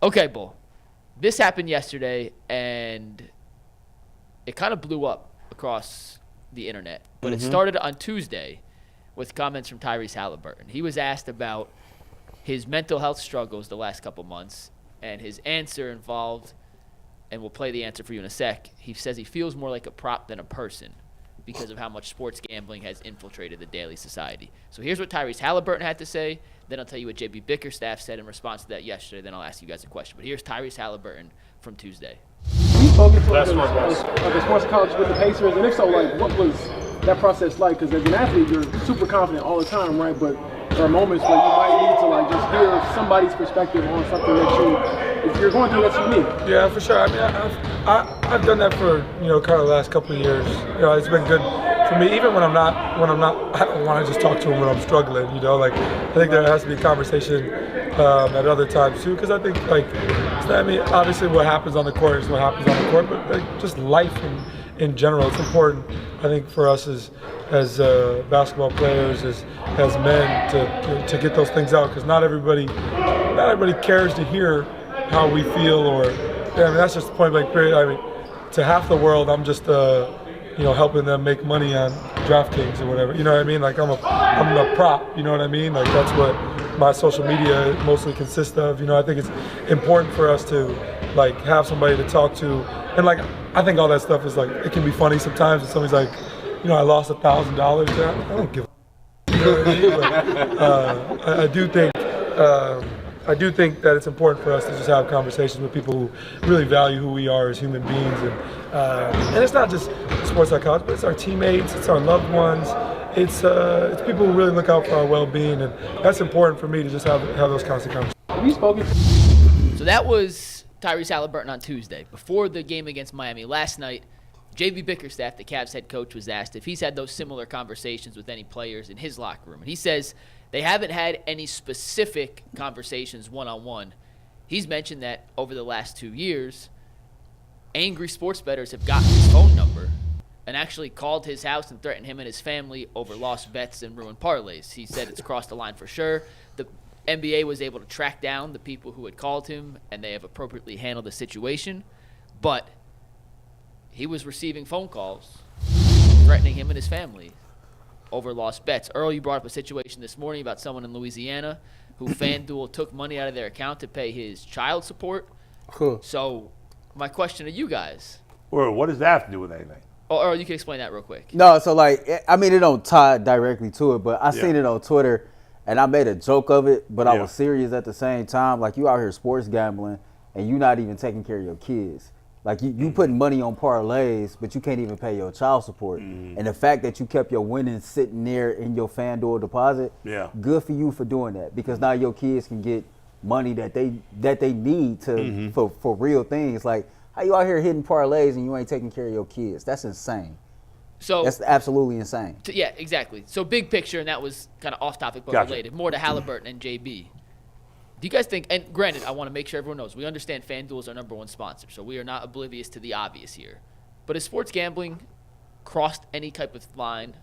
Okay, Bull. This happened yesterday, and it kind of blew up across the internet. But it started on Tuesday with comments from Tyrese Haliburton. He was asked about his mental health struggles the last couple months, and his answer involved, and we'll play the answer for you in a sec, he says he feels more like a prop than a person because of how much sports gambling has infiltrated the daily society. So here's what Tyrese Haliburton had to say. Then I'll tell you what JB Bickerstaff said in response to that yesterday. Then I'll ask you guys a question. But here's Tyrese Haliburton from Tuesday. You spoke to like a sports college with the Pacers, and if so, like, what was that process like? Because as an athlete, you're super confident all the time, right? But there are moments where you might need to like just hear somebody's perspective on something that if you're going through, that's unique. Yeah, for sure. I mean, I've done that for kind of the last couple of years. It's been good for me. Even when I'm not, I don't want to just talk to them when I'm struggling. Like I think there has to be conversation at other times too. Because I think obviously what happens on the court is what happens on the court, but like, just life in general, it's important. I think for us as basketball players, as men, to get those things out, because not everybody cares to hear how we feel, or that's just the point blank period. I mean, to half the world, I'm just helping them make money on DraftKings or whatever. You know what I mean? Like I'm a prop. You know what I mean? Like that's what my social media mostly consists of. I think it's important for us to like have somebody to talk to, and like I think all that stuff is like it can be funny sometimes. And somebody's like, I lost $1,000. I don't give a. You know what I mean? But, I do think that it's important for us to just have conversations with people who really value who we are as human beings, and it's not just sports psychology, but it's our teammates, it's our loved ones, it's people who really look out for our well-being, and that's important for me to just have those kinds of conversations. Have you spoken? So that was Tyrese Haliburton on Tuesday before the game against Miami. Last night, JB Bickerstaff, the Cavs head coach, was asked if he's had those similar conversations with any players in his locker room, and he says they haven't had any specific conversations one-on-one. He's mentioned that over the last 2 years, angry sports bettors have gotten his phone number and actually called his house and threatened him and his family over lost bets and ruined parlays. He said it's crossed the line for sure. The NBA was able to track down the people who had called him, and they have appropriately handled the situation. But he was receiving phone calls threatening him and his family over lost bets. Earl, you brought up a situation this morning about someone in Louisiana who FanDuel took money out of their account to pay his child support. Cool. So my question to you guys. Well, what does that have to do with anything? Oh, Earl, you can explain that real quick. No, so like, I mean, it don't tie directly to it, but I seen it on Twitter, and I made a joke of it, but I was serious at the same time. Like, you out here sports gambling, and you not even taking care of your kids. Like, you putting money on parlays, but you can't even pay your child support. And the fact that you kept your winnings sitting there in your FanDuel deposit, good for you for doing that, because now your kids can get money that they need to for real things. Like, how you out here hitting parlays and you ain't taking care of your kids? That's insane. So that's absolutely insane. Yeah, exactly. So big picture, and that was kind of off topic but related, more to Haliburton and JB. Do you guys think, and granted, I want to make sure everyone knows, we understand FanDuel is our number one sponsor, so we are not oblivious to the obvious here. But has sports gambling crossed any type of line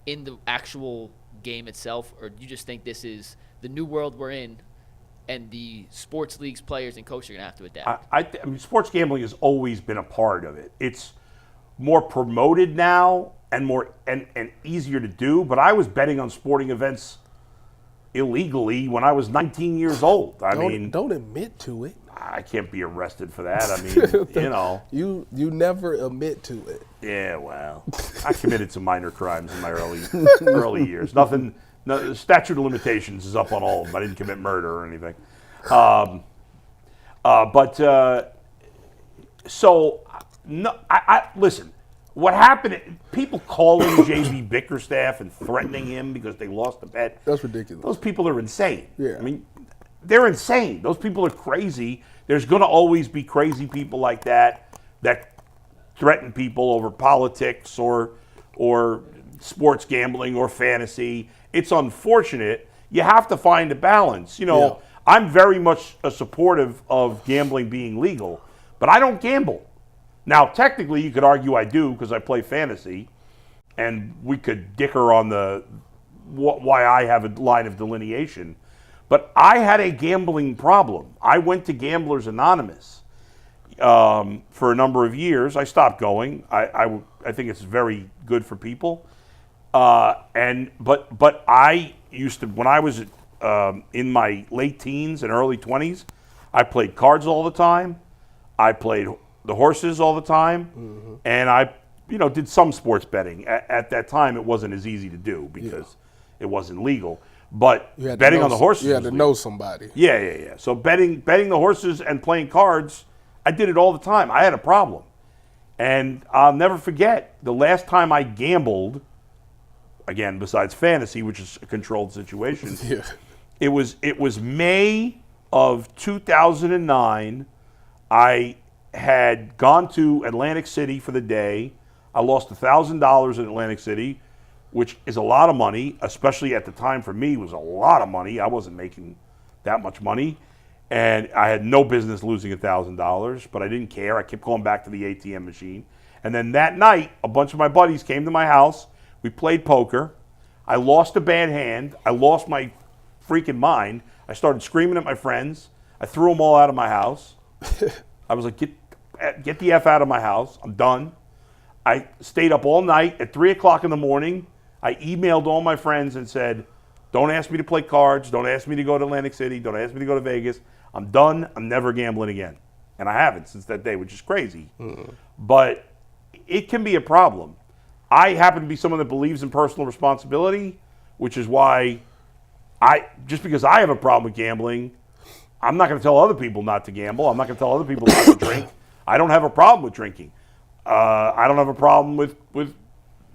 in the actual game itself, or do you just think this is the new world we're in and the sports leagues players and coaches are going to have to adapt? I mean, sports gambling has always been a part of it. It's more promoted now and more and easier to do, but I was betting on sporting events illegally when I was 19 years old. Don't admit to it. I can't be arrested for that. I mean, You never admit to it. Yeah, well, I committed some minor crimes in my early years. Nothing. No, the statute of limitations is up on all of them. I didn't commit murder or anything. Listen. What happened? People calling JB Bickerstaff and threatening him because they lost a bet. That's ridiculous. Those people are insane. Yeah. I mean, they're insane. Those people are crazy. There's going to always be crazy people like that threaten people over politics or sports gambling or fantasy. It's unfortunate. You have to find a balance. I'm very much a supportive of gambling being legal, but I don't gamble. Now, technically, you could argue I do because I play fantasy, and we could dicker on why I have a line of delineation. But I had a gambling problem. I went to Gamblers Anonymous for a number of years. I stopped going. I think it's very good for people. But I used to, when I was in my late teens and early 20s, I played cards all the time. I played the horses all the time, and I, did some sports betting. At that time, it wasn't as easy to do because it wasn't legal. But betting on the horses, you had to know somebody. Yeah. So betting the horses and playing cards, I did it all the time. I had a problem, and I'll never forget the last time I gambled. Again, besides fantasy, which is a controlled situation, it was May of 2009. I had gone to Atlantic City for the day. I lost $1,000 in Atlantic City, which is a lot of money, especially at the time for me, was a lot of money. I wasn't making that much money, and I had no business losing $1,000, but I didn't care. I kept going back to the ATM machine. And then that night, a bunch of my buddies came to my house. We played poker. I lost a bad hand. I lost my freaking mind. I started screaming at my friends. I threw them all out of my house. I was like, get the F out of my house. I'm done. I stayed up all night. At 3 o'clock in the morning, I emailed all my friends and said, don't ask me to play cards. Don't ask me to go to Atlantic City. Don't ask me to go to Vegas. I'm done. I'm never gambling again. And I haven't since that day, which is crazy. But it can be a problem. I happen to be someone that believes in personal responsibility, which is why just because I have a problem with gambling, I'm not going to tell other people not to gamble. I'm not going to tell other people not to drink. I don't have a problem with drinking. I don't have a problem with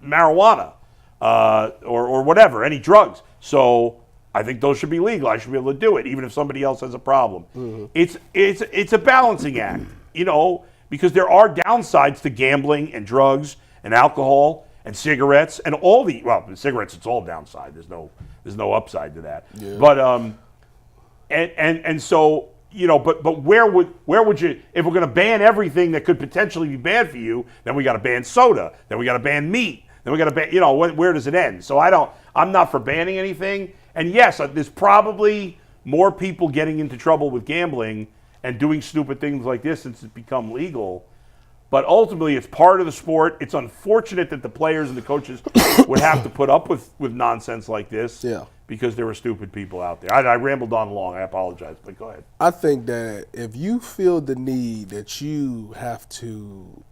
marijuana or whatever, any drugs. So I think those should be legal. I should be able to do it, even if somebody else has a problem. It's a balancing act, because there are downsides to gambling and drugs and alcohol and cigarettes and cigarettes, it's all downside. There's no upside to that. Yeah. But and so but where would you, if we're going to ban everything that could potentially be bad for you, then we got to ban soda, then we got to ban meat, then we got to ban, where does it end? So I'm not for banning anything. And yes, there's probably more people getting into trouble with gambling and doing stupid things like this since it's become legal. But ultimately, it's part of the sport. It's unfortunate that the players and the coaches would have to put up with nonsense like this because there were stupid people out there. I rambled on long. I apologize, but go ahead. I think that if you feel the need that you have to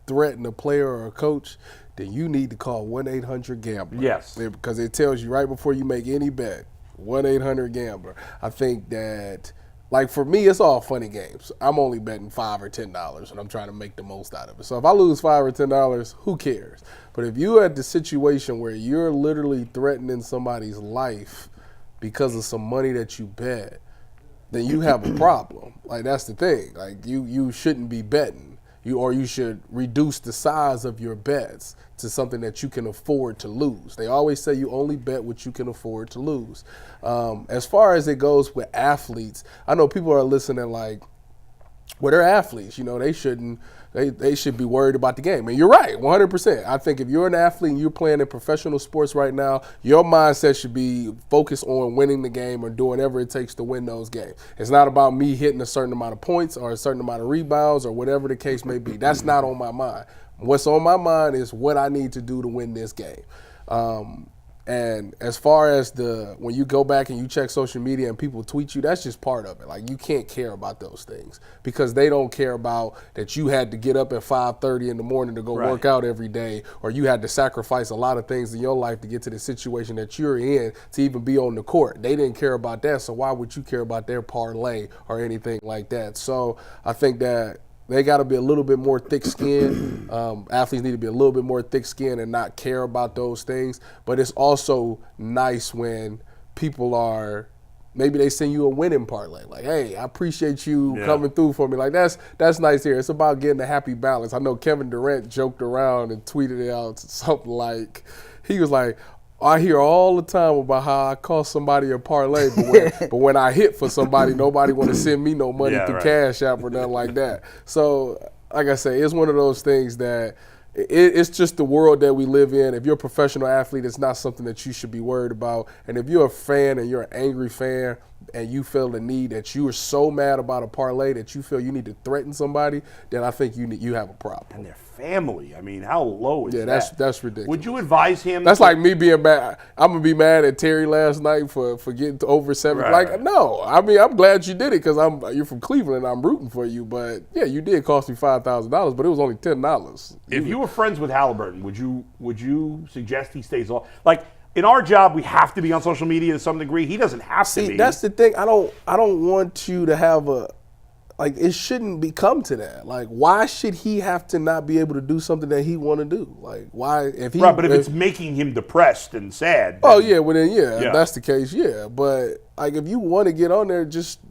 threaten a player or a coach, then you need to call 1-800-GAMBLER. Yes. Because it tells you right before you make any bet, 1-800-GAMBLER. I think that, like, for me, it's all funny games. I'm only betting $5 or $10, and I'm trying to make the most out of it. So if I lose $5 or $10, who cares? But if you're at the situation where you're literally threatening somebody's life because of some money that you bet, then you have a problem. Like, that's the thing. Like, you shouldn't be betting. You should reduce the size of your bets to something that you can afford to lose. They always say you only bet what you can afford to lose. As far as it goes with athletes, I know people are listening like, well, they're athletes. They should be worried about the game. And you're right, 100%. I think if you're an athlete and you're playing in professional sports right now, your mindset should be focused on winning the game or doing whatever it takes to win those games. It's not about me hitting a certain amount of points or a certain amount of rebounds or whatever the case may be. That's not on my mind. What's on my mind is what I need to do to win this game. And as far as when you go back and you check social media and people tweet you, that's just part of it. Like, you can't care about those things because they don't care about that you had to get up at 5:30 in the morning to go work out every day, or you had to sacrifice a lot of things in your life to get to the situation that you're in to even be on the court. They didn't care about that, so why would you care about their parlay or anything like that? So I think that they got to be a little bit more thick-skinned. Athletes need to be a little bit more thick-skinned and not care about those things. But it's also nice when people maybe they send you a winning parlay. Like, hey, I appreciate you coming through for me. Like, that's nice here. It's about getting a happy balance. I know Kevin Durant joked around and tweeted it out something like, he was like, I hear all the time about how I cost somebody a parlay, but when I hit for somebody, nobody want to send me no money through Cash App or nothing like that. So, like I say, it's one of those things that it's just the world that we live in. If you're a professional athlete, it's not something that you should be worried about. And if you're a fan and you're an angry fan, and you feel the need that you are so mad about a parlay that you feel you need to threaten somebody, then I think you have a problem. And their family. I mean, how low is that? Yeah, that's ridiculous. Would you advise him? That's like me being mad. I'm gonna be mad at Terry last night for getting to over 7. Right. No, I mean I'm glad you did it because you're from Cleveland. I'm rooting for you, but yeah, you did cost me $5,000, but it was only $10. If you were friends with Haliburton, would you suggest he stays off? Like in our job, we have to be on social media to some degree. He doesn't have to be. That's the thing. I don't want you to have it shouldn't become to that. Like, why should he have to not be able to do something that he want to do? Like, why if he But if it's making him depressed and sad. Oh yeah, well then if that's the case, yeah. But like if you want to get on there, just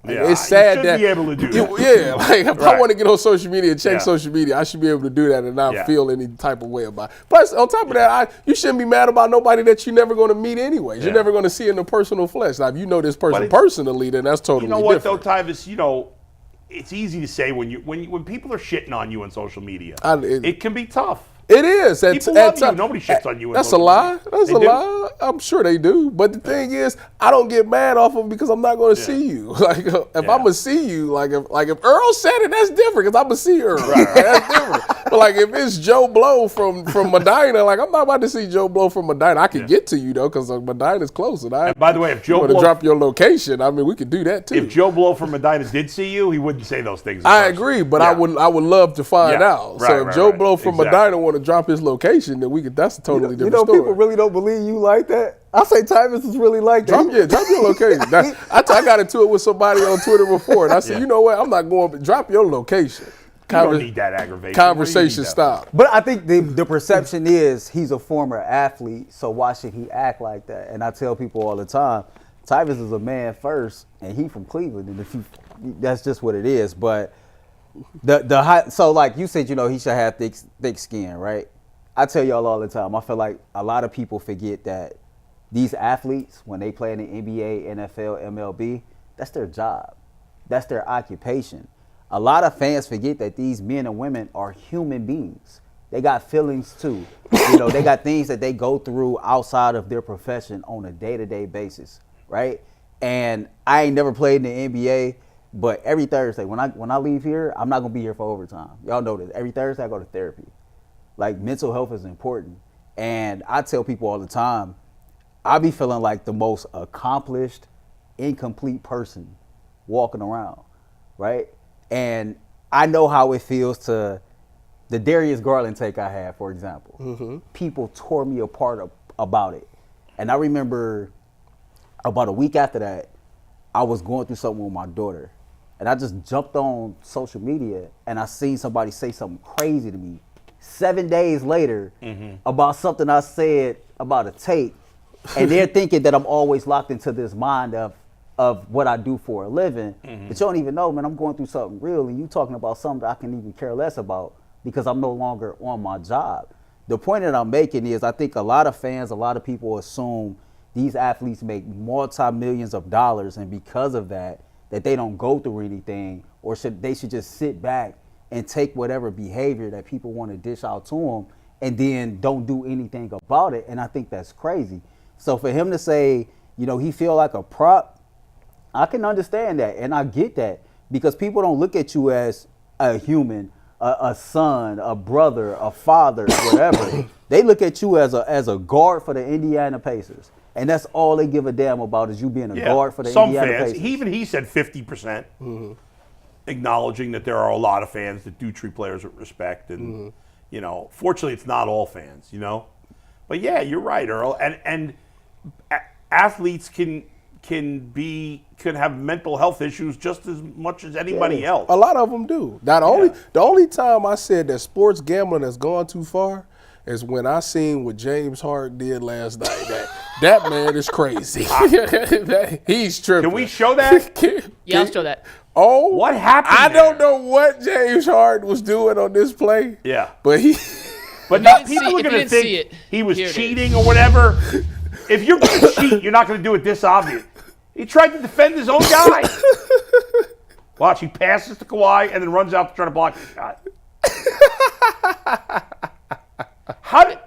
it's sad you should that be able to do that. Yeah, like if I want to get on social media and check Yeah. social media, I should be able to do that and not feel any type of way about it. Plus, on top of that, you shouldn't be mad about nobody that you're never going to meet anyways. You're never going to see in the personal flesh. Now, if you know this person personally, then that's totally different. You know what though, Tyvis? It's easy to say when people are shitting on you on social media. It can be tough. It is. People love you. Nobody shits on you. That's a lie. That's a lie. I'm sure they do. But the thing is, I don't get mad off them because I'm not going to see you. Like if I'm gonna see you, like if Earl said it, that's different because I'm gonna see Earl. That's different. But like if it's Joe Blow from Medina, like I'm not about to see Joe Blow from Medina. I can get to you though because Medina's close. And by the way, if Joe Blow drop your location, I mean we could do that too. If Joe Blow from Medina did see you, he wouldn't say those things. I agree, but I would love to find out. So if Joe Blow from Medina want to drop his location, then that's a totally different story. People really don't believe you like that. I say Tyvis is really like that. Drop your location. I got into it with somebody on Twitter before, and I said, you know what? I'm not going. But drop your location. You don't need that aggravation. Conversation stop. But I think the perception is he's a former athlete, so why should he act like that? And I tell people all the time, Tyvis is a man first, and he from Cleveland, and that's just what it is. But so like you said, he should have thick skin, right? I tell y'all all the time, I feel like a lot of people forget that these athletes, when they play in the NBA, NFL, MLB, that's their job. That's their occupation. A lot of fans forget that these men and women are human beings. They got feelings too. They got things that they go through outside of their profession on a day-to-day basis, right? And I ain't never played in the NBA, but every Thursday, when I leave here, I'm not going to be here for overtime. Y'all know this. Every Thursday, I go to therapy. Like, mental health is important. And I tell people all the time, I be feeling like the most accomplished, incomplete person walking around, right? And I know how it feels to the Darius Garland take I had, for example. Mm-hmm. People tore me apart about it. And I remember about a week after that, I was going through something with my daughter. And I just jumped on social media and I seen somebody say something crazy to me 7 days later about something I said about a tape. And they're thinking that I'm always locked into this mind of what I do for a living. But you don't even know, man, I'm going through something real and you talking about something that I can even care less about because I'm no longer on my job. The point that I'm making is I think a lot of fans, a lot of people assume these athletes make multi-millions of dollars, and because of that they don't go through anything, or they should just sit back and take whatever behavior that people want to dish out to them and then don't do anything about it. And I think that's crazy. So for him to say, he feel like a prop, I can understand that. And I get that because people don't look at you as a human, a son, a brother, a father, whatever. They look at you as a guard for the Indiana Pacers. And that's all they give a damn about is you being a guard for the Indiana fans, Pacers. Even he said 50%, acknowledging that there are a lot of fans that do treat players with respect. And, fortunately, it's not all fans, But, yeah, you're right, Earl. And athletes can have mental health issues just as much as anybody else. A lot of them do. The only time I said that sports gambling has gone too far is when I seen what James Harden did last night. That man is crazy. He's tripping. Can we show that? Yeah, I'll show that. Oh, what happened? I don't know what James Harden was doing on this play. Yeah, but people are going to think he was cheating or whatever. If you're going to cheat, you're not going to do it this obvious. He tried to defend his own guy. Watch, he passes to Kawhi and then runs out to try to block the shot.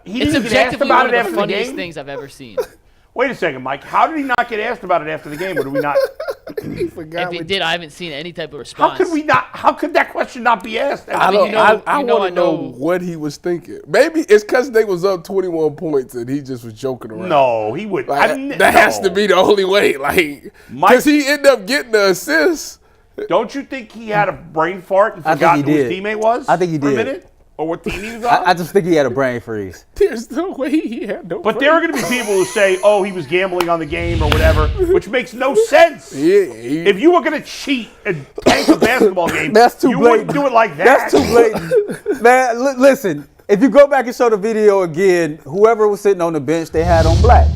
He it's didn't get asked objectively about one it of after the the funniest game? things I've ever seen. Wait a second, Mike. How did he not get asked about it after the game? Or did we not? He forgot. If he what- did, I haven't seen any type of How response. could we not? How could that question not be asked? I mean, don't. I you know, want to know what he was thinking. Maybe it's because they was up 21 points and he just was joking around. No, he would. Like, that has to be the only way. Like, because he ended up getting the assist. Don't you think he had a brain fart and I think forgot he who his did. teammate was? I think he for a did. minute? Or what team he was on? I just think he had a brain freeze. There's no way he had no. But there are going to be people who say, "Oh, he was gambling on the game or whatever," which makes no sense. Yeah, If you were going to cheat and tank a basketball game, That's too you blatant. wouldn't do it like that. That's too blatant. Man, listen, if you go back and show the video again, whoever was sitting on the bench, they had on black.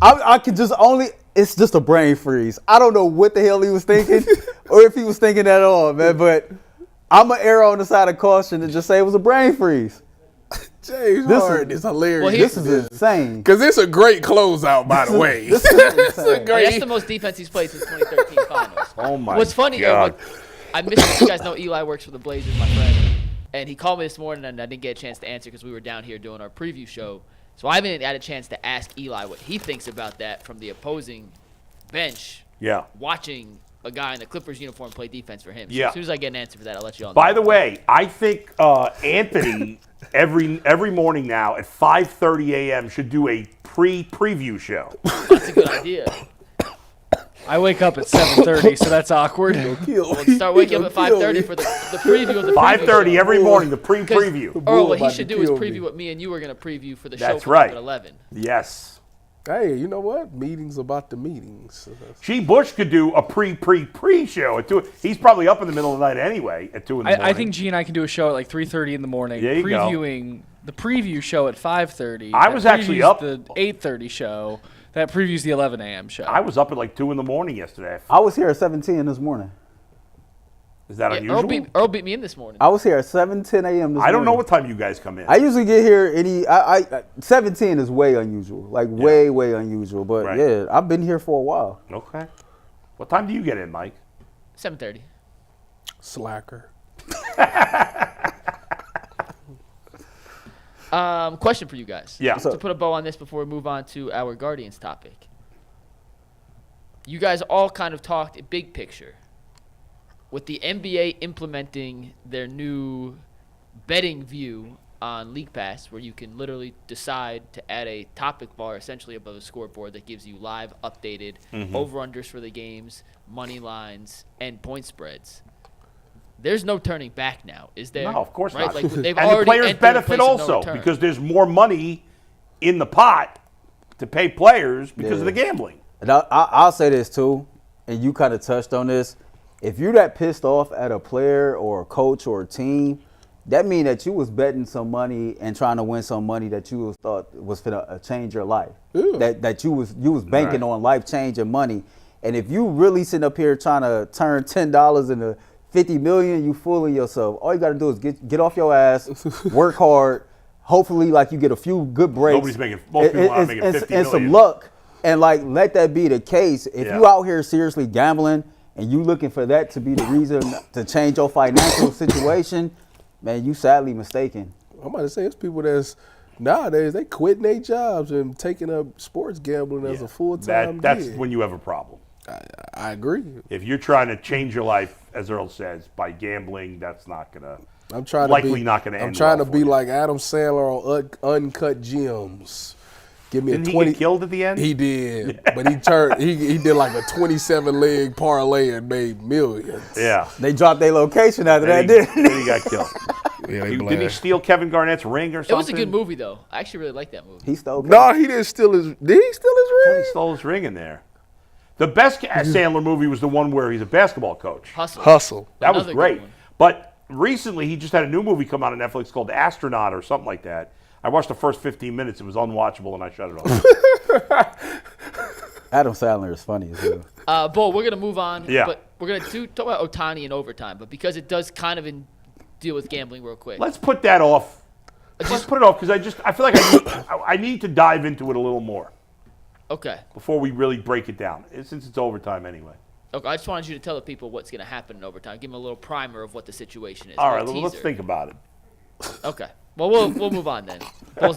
I could just only, it's just a brain freeze. I don't know what the hell he was thinking or if he was thinking at all, man, but I'm going to err on the side of caution and just say it was a brain freeze. James This Harden is hilarious. Well, This is insane. Because it's a great closeout, by the way. This is It's a insane. That's the most defense he's played since 2013 finals. Oh my What's funny, God. I missed. You guys know Eli works for the Blazers, my friend, and he called me this morning, and I didn't get a chance to answer because we were down here doing our preview show. So I haven't had a chance to ask Eli what he thinks about that from the opposing bench, Yeah. watching a guy in the Clippers uniform play defense for him. So Yeah. as soon as I get an answer for that, I'll let you all know. By the way, I think Anthony every morning now at 5:30 a.m. should do a preview show. That's a good idea. I wake up at 7:30, so that's awkward. We'll start waking up at 5:30 for the preview of the 5:30 show. every morning, the preview. Earl, what he about should to do is kill preview me. what me and you were going to preview for the That's show right. at 11. Yes. Hey, you know what? Meetings about the meetings. G. Bush could do a pre show at 2. He's probably up in the middle of the night anyway at 2 in the morning. I think G and I can do a show at like 3:30 in the morning, There you go. previewing the preview show at 5:30. I was actually up- the 8:30 show. That previews the 11 a.m. show. I was up at like 2 in the morning yesterday. I was here at 7:10 this morning. Is that Yeah, unusual? Earl beat me in this morning. I was here at 7:10 a.m. this morning. I don't know what time you guys come in. I usually get here 7:10 is way unusual, like way unusual. But Right. yeah, I've been here for a while. Okay. What time do you get in, Mike? 7:30. Slacker. Question for you guys. Yeah. To put a bow on this before we move on to our Guardians topic. You guys all kind of talked big picture. With the NBA implementing their new betting view on League Pass, where you can literally decide to add a topic bar essentially above a scoreboard that gives you live updated over-unders for the games, money lines, and point spreads. There's no turning back now, is there? No, of course right? not. Like, they've And the already players entered a benefit place of no also return. because there's more money in the pot to pay players because of the gambling. And I'll say this too, and you kind of touched on this. If you're that pissed off at a player or a coach or a team, that means that you was betting some money and trying to win some money that you thought was finna change your life. That you was banking on life changing money. And if you really sitting up here trying to turn $10 into $50 million, you fooling yourself. All you got to do is get off your ass, work hard. Hopefully, like you get a few good breaks. Most people aren't making $50 and some million. luck, and like let that be the case. If Yeah. you out here seriously gambling and you looking for that to be the reason to change your financial situation, man, you sadly mistaken. I'm about to say, it's people that's nowadays, they quitting their jobs and taking up sports gambling as a full-time That's gig. when you have a problem. I agree. If you're trying to change your life, as Earl says, by gambling, that's not gonna. I'm trying likely to be, not gonna I'm end trying well to for be you. like Adam Sandler on Uncut Gems. Give me Didn't a he 20. get killed at the end? He did, but he turned. He did like a 27-leg parlay and made millions. Yeah. They dropped their location after that, Then didn't he got killed. Yeah, Didn't he steal Kevin Garnett's ring or something? It was a good movie, though. I actually really liked that movie. He stole. No, he didn't steal his. Did he steal his He ring? stole his ring in there. The best Sandler movie was the one where he's a basketball coach. Hustle. That was Another good great. one. But recently, he just had a new movie come out on Netflix called Astronaut or something like that. I watched the first 15 minutes. It was unwatchable, and I shut it off. Adam Sandler is funny as hell. Bull, we're going to move on. Yeah. But we're going to talk about Ohtani in overtime. But because it does kind of deal with gambling real quick. Let's put that off. Let's put it off because I feel like I need to dive into it a little more Okay. before we really break it down, since it's overtime anyway. Okay, I just wanted you to tell the people what's going to happen in overtime. Give them a little primer of what the situation is. All a right, little let's teaser. think about it. Okay. Well, we'll move on then. Bull's